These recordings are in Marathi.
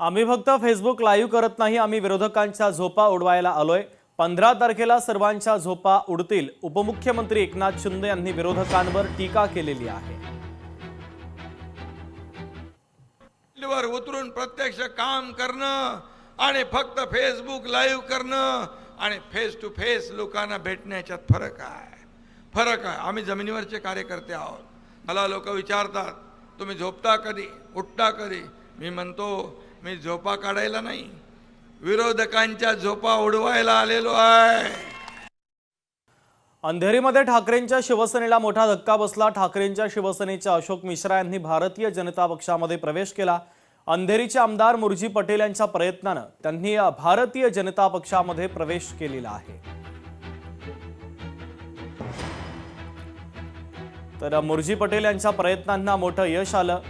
आम्ही फक्त फेसबुक लाईव्ह करत नाही, आम्ही विरोधकांच्या झोपा उडवायला आलोय। 15 तारखेला सर्वांच्या झोपा उडतील। उपमुख्यमंत्री एकनाथ शिंदे यांनी विरोधकांवर टीका केलेली आहे। वर उतरून प्रत्यक्ष काम करणं आणि फक्त फेसबुक लाईव्ह करणं आणि फेस टू फेस लोकांना भेटण्याच्यात फरक आहे। आम्ही जमिनीवरचे कार्यकर्ते आहोत। मला लोक विचारतात तुम्ही झोपता कधी, उठता कधी? मी म्हणतो मी झोपा काढायला नाही, विरोधकांच्या झोपा उडवायला आलेलो आहे। अंधेरीमध्ये ठाकरेंच्या शिवसेनेला मोठा धक्का बसला। ठाकरेंच्या शिवसेनेच्या अशोक मिश्रा यांनी भारतीय जनता पक्षामध्ये प्रवेश केला। अंधेरीचे आमदार मुर्जी पटेल यांच्या प्रयत्नाने त्यांनी भारतीय जनता पक्षामध्ये प्रवेश केलेला आहे। तर मुर्जी पटेल यांच्या प्रयत्नांना मोठं यश आलं।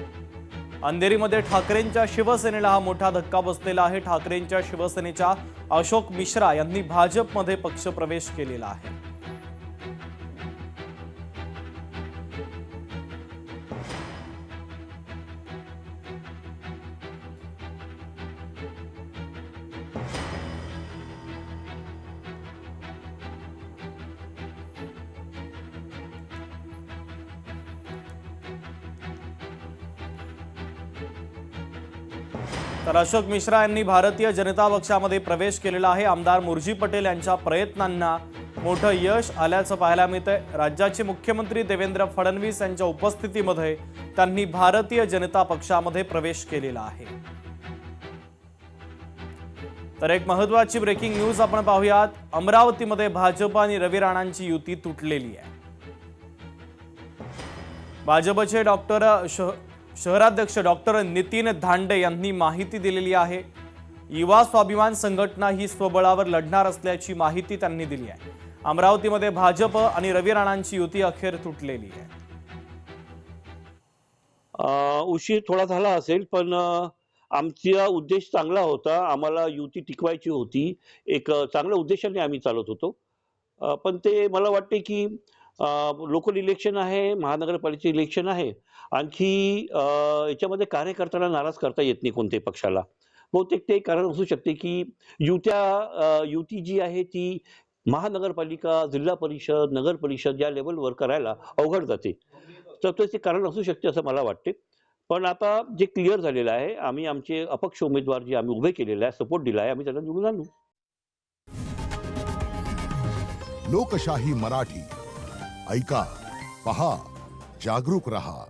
अंधेरीमध्ये ठाकरेंच्या शिवसेनेला हा मोठा धक्का बसलेला आहे। ठाकरेंच्या शिवसेनेच्या अशोक मिश्रा यांनी भाजपमध्ये पक्षप्रवेश केलेला आहे। तर अशोक मिश्रा यांनी भारतीय जनता पक्षामध्ये प्रवेश केलेला आहे। आमदार मुर्जी पटेल यांच्या प्रयत्नांना मोठं यश आल्याचं पाहायला मिळतंय। राज्याचे मुख्यमंत्री देवेंद्र फडणवीस यांच्या उपस्थितीमध्ये त्यांनी भारतीय जनता पक्षामध्ये प्रवेश केलेला आहे। तर एक महत्त्वाची ब्रेकिंग न्यूज आपण पाहूयात। अमरावतीमध्ये भाजप आणि रवी राणांची युती तुटलेली आहे। भाजपचे शहराध्यक्ष डॉक्टर नितीन धांडे यांनी माहिती दिलेली आहे। युवा स्वाभिमान संघटना ही स्वबळावर लढणार असल्याची माहिती त्यांनी दिली आहे। अमरावतीमध्ये भाजप आणि रवी राणांची युती अखेर तुटलेली आहे। उशीर थोडा झाला असेल, पण आमचा उद्देश चांगला होता। आम्हाला युती टिकवायची होती। एक चांगल्या उद्देशाने आम्ही चालत होतो। पण ते मला वाटते की लोकल इलेक्शन आहे, महानगरपालिकेचे इलेक्शन आहे, आणखी याच्यामध्ये कार्यकर्त्यांना नाराज करता येत नाही कोणत्याही पक्षाला। बहुतेक ते कारण असू शकते की युती जी आहे ती महानगरपालिका, जिल्हा परिषद, नगर परिषद या लेवलवर करायला अवघड जाते। तर त्याचे कारण असू शकते असं मला वाटते। पण आता जे क्लिअर झालेलं आहे, आम्ही आमचे अपक्ष उमेदवार जे आम्ही उभे केलेले आहे, सपोर्ट दिला आहे, आम्ही त्यांना निवडून आणू। लोकशाही मराठी ऐका, पहा, जागरूक रहा।